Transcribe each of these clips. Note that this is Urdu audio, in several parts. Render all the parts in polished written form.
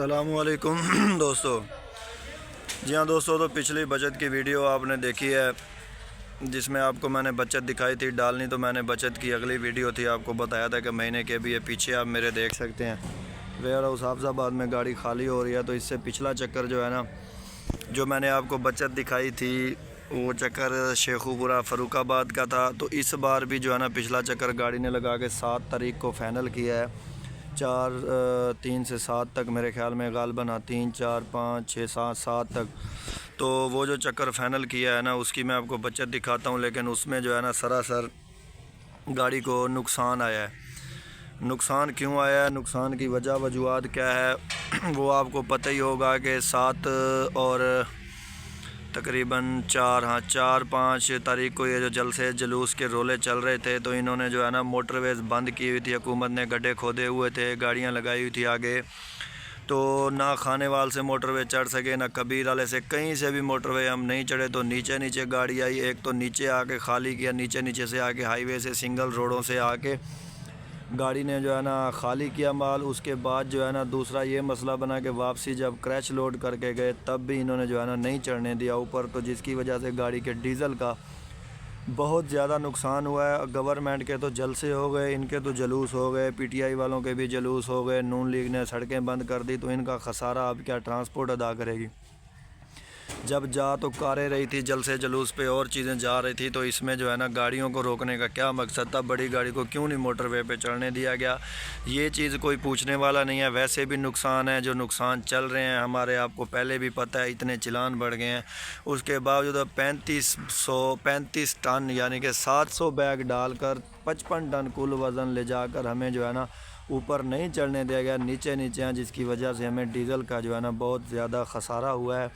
السلام علیکم دوستو۔ جی ہاں دوستو، تو پچھلی بچت کی ویڈیو آپ نے دیکھی ہے جس میں آپ کو میں نے بچت دکھائی تھی ڈالنی، تو میں نے بچت کی اگلی ویڈیو تھی، آپ کو بتایا تھا کہ مہینے کے بھی یہ پیچھے آپ میرے دیکھ سکتے ہیں ویئر ہاؤس حافظ آباد میں گاڑی خالی ہو رہی ہے۔ تو اس سے پچھلا چکر جو ہے نا، جو میں نے آپ کو بچت دکھائی تھی وہ چکر شیخو پورہ فاروق آباد کا تھا۔ تو اس بار بھی جو ہے نا پچھلا چکر گاڑی نے لگا کے 7 تاریخ کو فائنل کیا ہے، 3 سے 7 تک میرے خیال میں غالباً 3 4 5 6 7 تک۔ تو وہ جو چکر فائنل کیا ہے نا اس کی میں آپ کو بچت دکھاتا ہوں، لیکن اس میں جو ہے نا سراسر گاڑی کو نقصان آیا ہے۔ نقصان کیوں آیا ہے، نقصان کی وجوہات کیا ہے وہ آپ کو پتہ ہی ہوگا کہ 7 اور تقریباً 4-5 تاریخ کو یہ جو جلسے جلوس کے رولے چل رہے تھے، تو انہوں نے جو ہے نا موٹر ویز بند کی ہوئی تھی، حکومت نے گڈھے کھودے ہوئے تھے، گاڑیاں لگائی ہوئی تھی آگے، تو نہ کھانے وال سے موٹر وے چڑھ سکے نہ کبیر والے سے، کہیں سے بھی موٹر وے ہم نہیں چڑھے۔ تو نیچے گاڑی آئی، ایک تو نیچے آ کے خالی کیا، نیچے سے آ کے ہائی وے سے سنگل روڈوں سے آ کے گاڑی نے جو ہے نا خالی کیا مال۔ اس کے بعد جو ہے نا دوسرا یہ مسئلہ بنا کہ واپسی جب کریچ لوڈ کر کے گئے تب بھی انہوں نے جو ہے نا نہیں چڑھنے دیا اوپر، تو جس کی وجہ سے گاڑی کے ڈیزل کا بہت زیادہ نقصان ہوا ہے۔ گورنمنٹ کے تو جلسے ہو گئے، ان کے تو جلوس ہو گئے، پی ٹی آئی والوں کے بھی جلوس ہو گئے، نون لیگ نے سڑکیں بند کر دی، تو ان کا خسارہ اب کیا ٹرانسپورٹ ادا کرے گی؟ جب جا تو کاریں رہی تھی جلسے جلوس پہ اور چیزیں جا رہی تھی، تو اس میں جو ہے نا گاڑیوں کو روکنے کا کیا مقصد تھا؟ بڑی گاڑی کو کیوں نہیں موٹر وے پہ چڑھنے دیا گیا؟ یہ چیز کوئی پوچھنے والا نہیں ہے۔ ویسے بھی نقصان ہے، جو نقصان چل رہے ہیں ہمارے، آپ کو پہلے بھی پتہ ہے، اتنے چلان بڑھ گئے ہیں۔ اس کے باوجود 35 ٹن یعنی کہ 700 بیگ ڈال کر 55 ٹن کل وزن لے جا کر ہمیں جو ہے نا اوپر نہیں چڑھنے دیا گیا، نیچے ہیں، جس کی وجہ سے ہمیں ڈیزل کا جو ہے نا بہت زیادہ خسارہ ہوا ہے،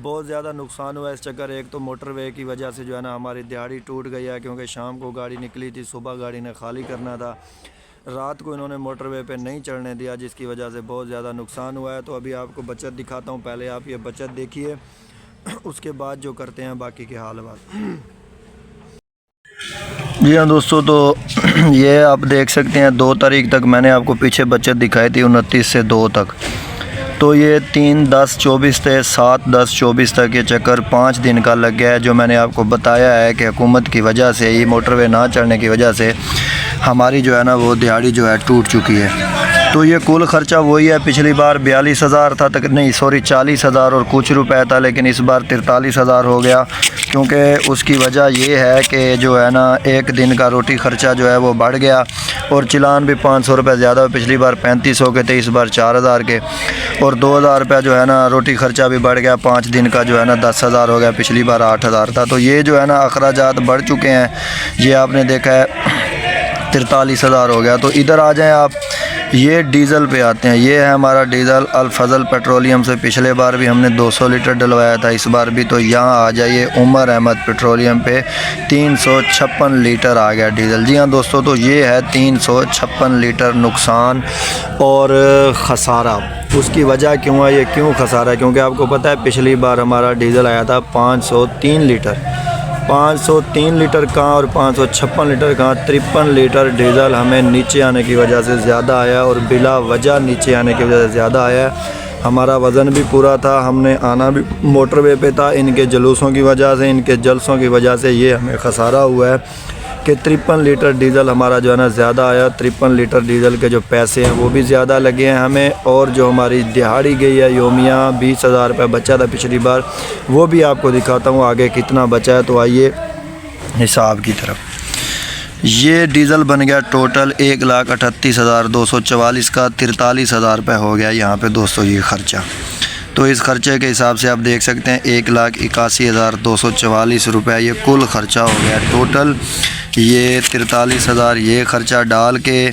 بہت زیادہ نقصان ہوا ہے اس چکر۔ ایک تو موٹر وے کی وجہ سے جو ہے نا ہماری دیہڑی ٹوٹ گئی ہے، کیونکہ شام کو گاڑی نکلی تھی، صبح گاڑی نے خالی کرنا تھا، رات کو انہوں نے موٹر وے پہ نہیں چڑھنے دیا، جس کی وجہ سے بہت زیادہ نقصان ہوا ہے۔ تو ابھی آپ کو بچت دکھاتا ہوں، پہلے آپ یہ بچت دیکھیے، اس کے بعد جو کرتے ہیں باقی کے حال بات۔ جی ہاں دوستو، تو یہ آپ دیکھ سکتے ہیں 2 تاریخ تک میں نے آپ کو پیچھے بچت دکھائی تھی، 29 سے 2 تک، تو یہ 3-10-24 تھے، 7-10-24 تک یہ چکر 5 دن کا لگ گیا ہے۔ جو میں نے آپ کو بتایا ہے کہ حکومت کی وجہ سے، یہ موٹر وے نہ چڑھنے کی وجہ سے ہماری جو ہے نا وہ دیہڑی جو ہے ٹوٹ چکی ہے۔ تو یہ کل خرچہ وہی ہے، پچھلی بار 42,000 تھا، 40,000 اور کچھ روپے تھا، لیکن اس بار 43,000 ہو گیا، کیونکہ اس کی وجہ یہ ہے کہ جو ہے نا ایک دن کا روٹی خرچہ جو ہے وہ بڑھ گیا، اور چلان بھی 500 روپے زیادہ، پچھلی بار 3500 کے تھے، اس بار 4000 کے، اور 2000 روپے جو ہے نا روٹی خرچہ بھی بڑھ گیا، 5 دن کا جو ہے نا 10,000 ہو گیا، پچھلی بار 8,000 تھا۔ تو یہ جو ہے نا اخراجات بڑھ چکے ہیں، یہ آپ نے دیکھا ہے 43,000 ہو گیا۔ تو ادھر آ جائیں آپ، یہ ڈیزل پہ آتے ہیں، یہ ہے ہمارا ڈیزل الفضل پیٹرولیم سے، پچھلے بار بھی ہم نے 200 لیٹر ڈلوایا تھا، اس بار بھی۔ تو یہاں آ جائیے عمر احمد پیٹرولیم پہ 356 لیٹر آ گیا ڈیزل۔ جی ہاں دوستو، تو یہ ہے 356 لیٹر نقصان اور خسارہ۔ اس کی وجہ کیوں ہے، یہ کیوں خسارہ ہے؟ کیونکہ آپ کو پتہ ہے پچھلی بار ہمارا ڈیزل آیا تھا 503 لیٹر، 503 لیٹر کہاں اور 556 لیٹر کہاں، 53 لیٹر ڈیزل ہمیں نیچے آنے کی وجہ سے زیادہ آیا، اور بلا وجہ نیچے آنے کی وجہ سے زیادہ آیا ہے۔ ہمارا وزن بھی پورا تھا، ہم نے آنا بھی موٹر وے پہ تھا، ان کے جلوسوں کی وجہ سے، ان کے جلسوں کی وجہ سے یہ ہمیں خسارہ ہوا ہے کہ 53 لیٹر ڈیزل ہمارا جو ہے نا زیادہ آیا۔ 53 لیٹر ڈیزل کے جو پیسے ہیں وہ بھی زیادہ لگے ہیں ہمیں، اور جو ہماری دہاڑی گئی ہے یومیہ 20,000 روپے بچا تھا پچھلی بار، وہ بھی آپ کو دکھاتا ہوں آگے کتنا بچا ہے۔ تو آئیے حساب کی طرف۔ یہ ڈیزل بن گیا ٹوٹل 1,38,244 کا، 43,000 روپے ہو گیا یہاں پہ دوستو یہ خرچہ۔ تو اس خرچے کے حساب سے آپ دیکھ سکتے ہیں 1,81,244 روپے یہ کل خرچہ ہو گیا ٹوٹل۔ یہ 43,000 یہ خرچہ ڈال کے،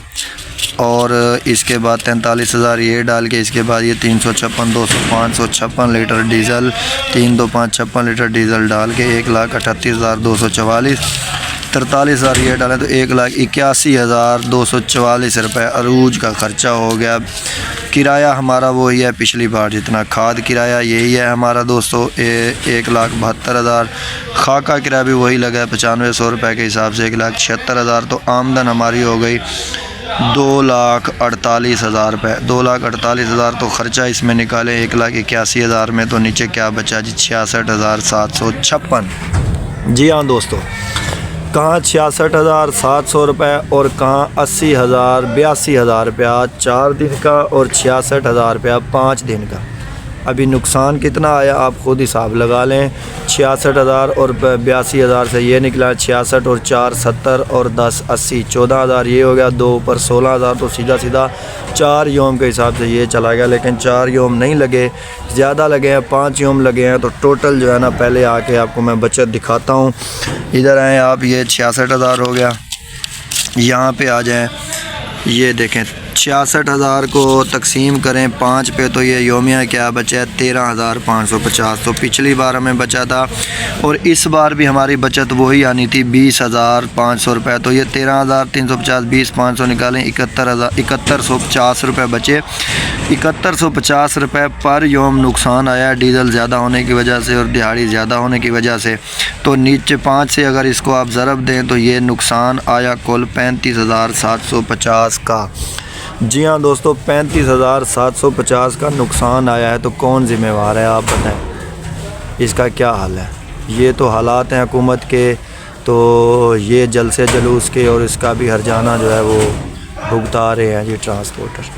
اور اس کے بعد 43,000 یہ ڈال کے، اس کے بعد یہ 556 لیٹر ڈیزل، 32556 لیٹر ڈیزل ڈال کے 1,38,244، 43,000 یہ ڈالیں تو 1,81,244 روپے عروج کا خرچہ ہو گیا۔ کرایہ ہمارا وہی ہے پچھلی بار جتنا، کھاد کرایہ یہی ہے ہمارا دوستو 1,72,000، خاکہ کرایہ بھی وہی لگا ہے 9500 روپے کے حساب سے 1,76,000۔ تو آمدن ہماری ہو گئی 2,48,000 روپے. 2,48,000 تو خرچہ اس میں نکالے. 1,81,000 میں تو نیچے کیا بچا جی؟ 66,756. جی ہاں دوستو، کہاں 66,700 روپے اور کہاں 80,000 82,000 روپیہ 4 دن کا اور 66,000 روپیہ 5 دن کا. ابھی نقصان کتنا آیا آپ خود حساب لگا لیں. 66,000 اور 82,000 سے یہ نکلا 66 اور 4 70 اور 10 80 14,000 یہ ہو گیا. 2 اوپر 16,000 تو سیدھا 4 یوم کے حساب سے یہ چلا گیا. لیکن 4 یوم نہیں لگے، زیادہ لگے ہیں، 5 یوم لگے ہیں. تو ٹوٹل جو ہے نا پہلے آ کے آپ کو میں بچت دکھاتا ہوں. ادھر آئیں آپ، یہ 66,000 ہو گیا. یہاں پہ آ جائیں، یہ دیکھیں 66,000 کو تقسیم کریں 5 پہ تو یہ یومیہ کیا بچا ہے؟ 13,550. تو پچھلی بار ہمیں بچا تھا اور اس بار بھی ہماری بچت وہی آنی تھی 20,500 روپے. تو یہ 13,350 20,500 نکالیں 71,150 روپے بچے. 7150 روپے پر یوم نقصان آیا ڈیزل زیادہ ہونے کی وجہ سے اور دہاڑی زیادہ ہونے کی وجہ سے. تو نیچے 5 سے اگر اس کو آپ ضرب دیں تو یہ نقصان آیا کل 35,750 کا. جی ہاں دوستو، 35,750 کا نقصان آیا ہے. تو کون ذمہ وار ہے آپ بتائیں؟ اس کا کیا حل ہے؟ یہ تو حالات ہیں حکومت کے، تو یہ جلد سے جلوس کے اور اس کا بھی ہرجانہ جو ہے وہ بھگتا رہے ہیں یہ ٹرانسپورٹر.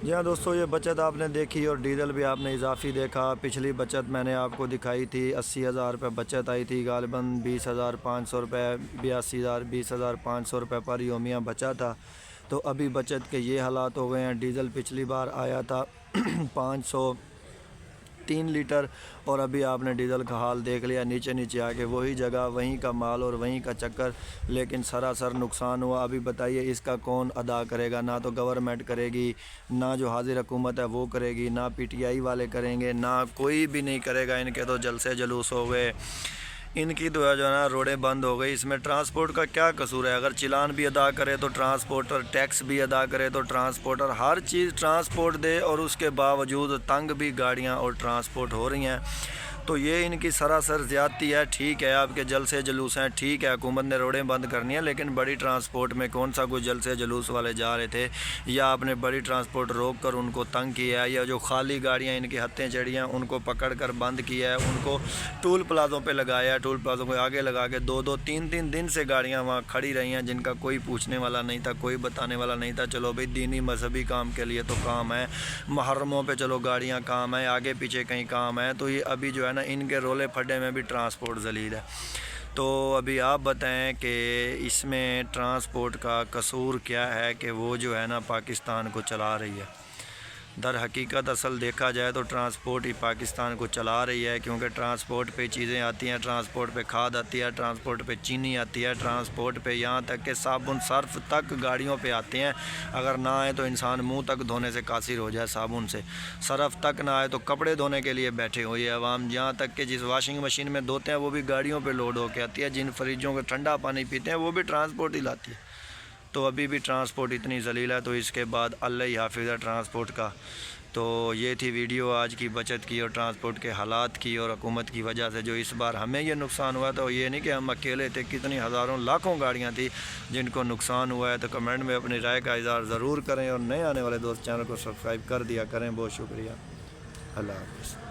جی ہاں دوستو، یہ بچت آپ نے دیکھی اور ڈیزل بھی آپ نے اضافی دیکھا. پچھلی بچت میں نے آپ کو دکھائی تھی 80,000 روپے بچت آئی تھی، غالباً 20,500 روپے 20,500 روپے پر یومیہ بچا تھا. تو ابھی بچت کے یہ حالات ہو گئے ہیں. ڈیزل پچھلی بار آیا تھا 503 لیٹر اور ابھی آپ نے ڈیزل کا حال دیکھ لیا. نیچے آ کے وہی جگہ، وہیں کا مال اور وہیں کا چکر، لیکن سراسر نقصان ہوا. ابھی بتائیے اس کا کون ادا کرے گا؟ نہ تو گورنمنٹ کرے گی، نہ جو حاضر حکومت ہے وہ کرے گی، نہ پی ٹی آئی والے کریں گے، نہ کوئی بھی نہیں کرے گا. ان کے تو جلسے جلوس ہو گئے. ان کی تو جو ہے نا روڈیں بند ہو گئی. اس میں ٹرانسپورٹ کا کیا قصور ہے؟ اگر چلان بھی ادا کرے تو ٹرانسپورٹر، ٹیکس بھی ادا کرے تو ٹرانسپورٹر، ہر چیز ٹرانسپورٹ دے اور اس کے باوجود تنگ بھی گاڑیاں اور ٹرانسپورٹ ہو رہی ہیں. تو یہ ان کی سراسر زیادتی ہے. ٹھیک ہے آپ کے جلسے جلوس ہیں، ٹھیک ہے حکومت نے روڈیں بند کرنی ہیں، لیکن بڑی ٹرانسپورٹ میں کون سا کوئی جلسے جلوس والے جا رہے تھے؟ یا آپ نے بڑی ٹرانسپورٹ روک کر ان کو تنگ کیا ہے، یا جو خالی گاڑیاں ان کی ہتھیں چڑھی ہیں ان کو پکڑ کر بند کیا ہے، ان کو ٹول پلازوں پہ لگایا ہے، ٹول پلازوں کو آگے لگا کے 2-2 3-3 دن سے گاڑیاں وہاں کھڑی رہی ہیں جن کا کوئی پوچھنے والا نہیں تھا، کوئی بتانے والا نہیں تھا. چلو بھئی دینی مذہبی کام کے لیے تو کام ہے، محرموں پہ چلو گاڑیاں کام ہے، آگے پیچھے کہیں کام ہے. تو یہ ابھی جو ہے نا ان کے رولے پھڈے میں بھی ٹرانسپورٹ ذلیل ہے. تو ابھی آپ بتائیں کہ اس میں ٹرانسپورٹ کا قصور کیا ہے کہ وہ جو ہے نا پاکستان کو چلا رہی ہے؟ در حقیقت اصل دیکھا جائے تو ٹرانسپورٹ ہی پاکستان کو چلا رہی ہے، کیونکہ ٹرانسپورٹ پہ چیزیں آتی ہیں، ٹرانسپورٹ پہ کھاد آتی ہے، ٹرانسپورٹ پہ چینی آتی ہے، ٹرانسپورٹ پہ یہاں تک کہ صابن صرف تک گاڑیوں پہ آتے ہیں. اگر نہ آئے تو انسان منہ تک دھونے سے قاصر ہو جائے صابن سے. صرف تک نہ آئے تو کپڑے دھونے کے لیے بیٹھے ہوئی ہے عوام. یہاں تک کہ جس واشنگ مشین میں دھوتے ہیں وہ بھی گاڑیوں پہ لوڈ ہو کے آتی ہے. جن فریجوں کا ٹھنڈا پانی پیتے ہیں وہ بھی ٹرانسپورٹ ہی لاتی ہے. تو ابھی بھی ٹرانسپورٹ اتنی ذلیل ہے. تو اس کے بعد اللہ ہی حافظ ہے ٹرانسپورٹ کا. تو یہ تھی ویڈیو آج کی بچت کی اور ٹرانسپورٹ کے حالات کی اور حکومت کی وجہ سے جو اس بار ہمیں یہ نقصان ہوا. تو یہ نہیں کہ ہم اکیلے تھے، کتنی ہزاروں لاکھوں گاڑیاں تھیں جن کو نقصان ہوا ہے. تو کمنٹ میں اپنی رائے کا اظہار ضرور کریں اور نئے آنے والے دوست چینل کو سبسکرائب کر دیا کریں. بہت شکریہ. اللہ حافظ.